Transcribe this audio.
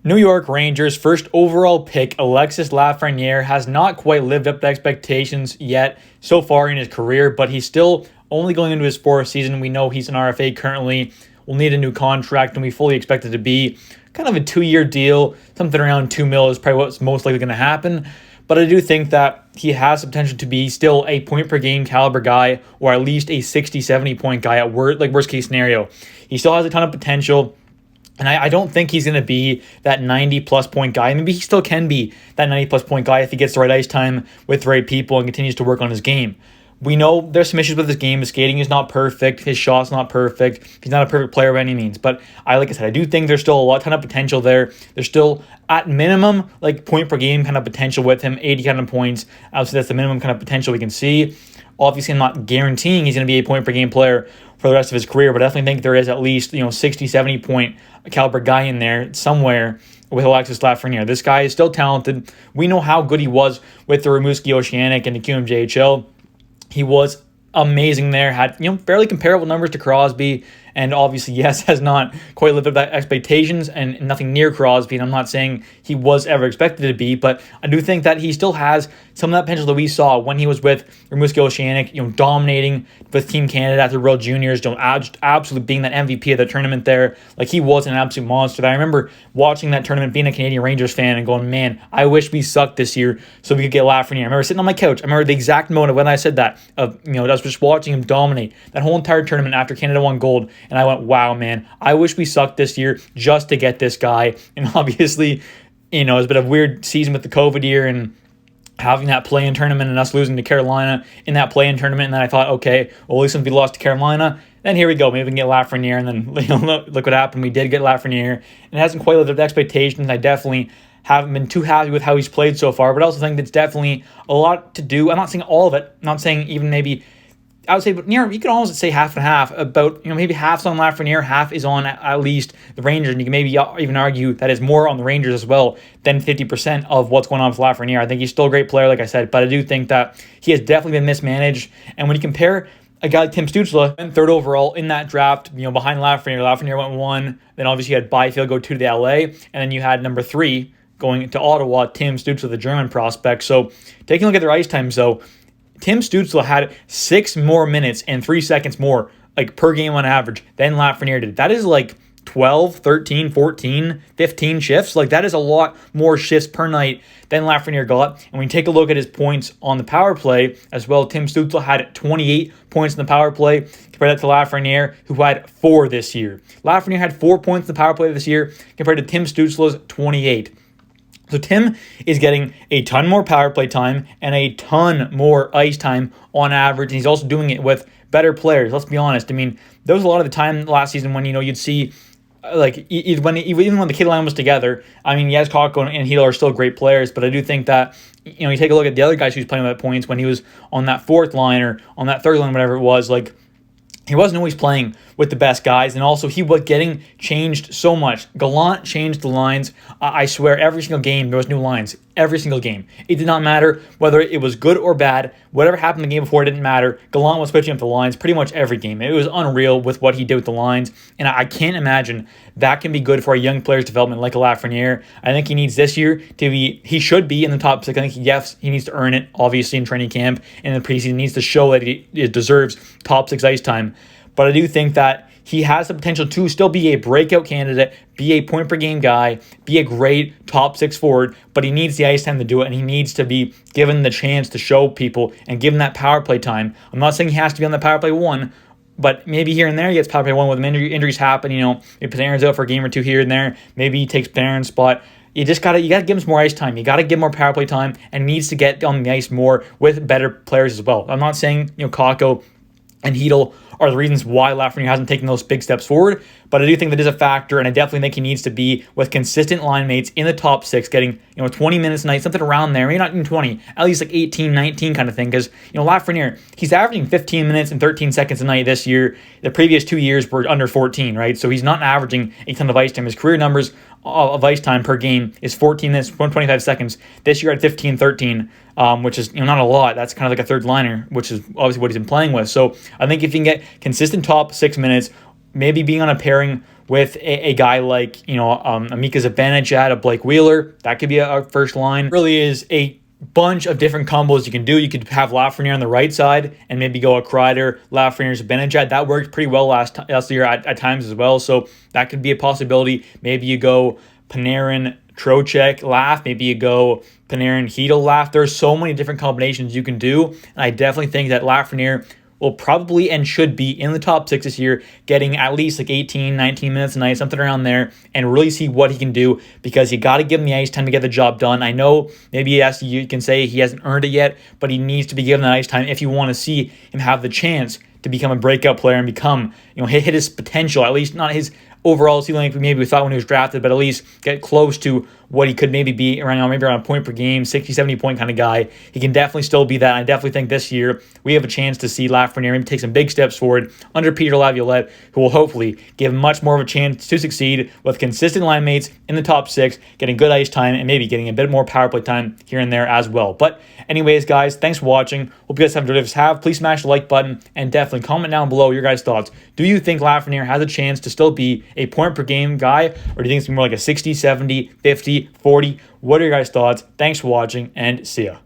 New York Rangers first overall pick Alexis Lafreniere has not quite lived up to expectations yet so far in his career, but he's still only going into his fourth season. We know he's an RFA currently, will need a new contract, and we fully expect it to be kind of a 2-year deal. Something around $2 million is probably what's most likely going to happen. But I do think that he has the potential to be still a point per game caliber guy, or at least a 60, 70 point guy at worst case scenario. He still has a ton of potential. And I don't think he's going to be that 90-plus point guy. Maybe he still can be that 90-plus point guy if he gets the right ice time with the right people and continues to work on his game. We know there's some issues with his game. His skating is not perfect. His shot's not perfect. He's not a perfect player by any means. But like I said, I do think there's still a ton of potential there. There's still, at minimum, like point per game kind of potential with him, 80 kind of points. Obviously, that's the minimum kind of potential we can see. Obviously, I'm not guaranteeing he's going to be a point per game player for the rest of his career, but I definitely think there is at least 60, 70 point caliber guy in there somewhere with Alexis Lafreniere. This guy is still talented. We know how good he was with the Rimouski Oceanic and the QMJHL. He was amazing there, had fairly comparable numbers to Crosby, and obviously, yes, has not quite lived up to expectations and nothing near Crosby, and I'm not saying he was ever expected to be, but I do think that he still has some of that potential that we saw when he was with Rimouski Oceanic, dominating with Team Canada at the World Juniors, absolutely being that MVP of the tournament there. Like, he was an absolute monster. I remember watching that tournament, being a Canadian Rangers fan, and going, man, I wish we sucked this year so we could get Lafreniere. I remember sitting on my couch. I remember the exact moment when I said that, I was just watching him dominate that whole entire tournament after Canada won gold, and I went, wow, man, I wish we sucked this year just to get this guy. And obviously, it's been a weird season with the COVID year and having that play-in tournament and us losing to Carolina in that play-in tournament. And then I thought, okay, well, at least if we lost to Carolina, then here we go. Maybe we can get Lafreniere. And then look what happened. We did get Lafreniere. And it hasn't quite lived up to expectations. I definitely haven't been too happy with how he's played so far, but I also think that's definitely a lot to do. I'm not saying all of it. I'm not saying even maybe, I would say, but you could almost say half and half. About maybe half's on Lafreniere, half is on at least the Rangers, and you can maybe even argue that is more on the Rangers as well than 50% of what's going on with Lafreniere. I think he's still a great player, like I said, but I do think that he has definitely been mismanaged. And when you compare a guy like Tim Stützle, and third overall in that draft, behind Lafreniere went 1. Then obviously you had Byfield go 2 to the LA, and then you had number 3 going to Ottawa, Tim Stützle, the German prospect. So taking a look at their ice times, though, Tim Stützle had 6 more minutes and 3 seconds more, per game on average, than Lafreniere did. That is 12, 13, 14, 15 shifts. That is a lot more shifts per night than Lafreniere got. And when you take a look at his points on the power play as well, Tim Stützle had 28 points in the power play. Compare that to Lafreniere, who had 4 this year. Lafreniere had 4 points in the power play this year compared to Tim Stützle's 28. So Tim is getting a ton more power play time and a ton more ice time on average, and he's also doing it with better players. Let's be honest. There was a lot of the time last season when you'd see even when the kid line was together. Yes, Kakko and Hedl are still great players, but I do think that you take a look at the other guys who's playing with points when he was on that fourth line or on that third line, whatever it was. He wasn't always playing with the best guys, and also he was getting changed so much. Gallant changed the lines. I swear, every single game there was new lines. Every single game. It did not matter whether it was good or bad. Whatever happened the game before, it didn't matter. Gallant was switching up the lines pretty much every game. It was unreal with what he did with the lines, and I can't imagine that can be good for a young player's development like a Lafreniere. I think he needs this year to be, he should be in the top 6. I think, yes, he needs to earn it, obviously, in training camp and in the preseason. He needs to show that he deserves top 6 ice time. But I do think that he has the potential to still be a breakout candidate, be a point-per-game guy, be a great top 6 forward, but he needs the ice time to do it, and he needs to be given the chance to show people and given that power play time. I'm not saying he has to be on the power play 1, but maybe here and there he gets power play 1 when injuries happen. If Panarin's out for a game or 2 here and there, maybe he takes Panarin's spot. You gotta give him some more ice time. You gotta give him more power play time, and needs to get on the ice more with better players as well. I'm not saying Kakko and Hedl are the reasons why Lafreniere hasn't taken those big steps forward, but I do think that is a factor, and I definitely think he needs to be with consistent line mates in the top 6, getting 20 minutes a night, something around there, maybe not even 20, at least 18, 19 kind of thing, because Lafreniere, he's averaging 15 minutes and 13 seconds a night this year. The previous 2 years were under 14, right? So he's not averaging a ton of ice time. His career numbers of ice time per game is 14 minutes, 125 seconds. This year at 15, 13, which is not a lot. That's kind of like a third liner, which is obviously what he's been playing with. So I think if you can get consistent top 6 minutes maybe being on a pairing with a guy like, Mika Zibanejad, a Blake Wheeler. That could be a first line. Really is a bunch of different combos you can do. You could have Lafreniere on the right side and maybe go a Kreider, Lafreniere, Zibanejad. That worked pretty well last year at times as well. So that could be a possibility. Maybe you go Panarin, Trocheck, Laf. Maybe you go Panarin, Hedl, Laf. There's so many different combinations you can do. And I definitely think that Lafreniere will probably and should be in the top 6 this year, getting at least like 18, 19 minutes a night, something around there, and really see what he can do, because you got to give him the ice time to get the job done. I know maybe you can say he hasn't earned it yet, but he needs to be given that ice time if you want to see him have the chance to become a breakout player and become, hit his potential, at least not his overall ceiling like maybe we thought when he was drafted, but at least get close to what he could maybe be around, maybe around a point per game, 60, 70 point kind of guy. He can definitely still be that. I definitely think this year we have a chance to see Lafreniere maybe take some big steps forward under Peter Laviolette, who will hopefully give him much more of a chance to succeed with consistent line mates in the top 6, getting good ice time, and maybe getting a bit more power play time here and there as well. But anyways, guys, thanks for watching. Hope you guys have enjoyed it. If you have, please smash the like button and definitely comment down below your guys' thoughts. Do you think Lafreniere has a chance to still be a point per game guy, or do you think it's more like a 60, 70, 50, 40? What are your guys' thoughts? Thanks for watching, and see ya.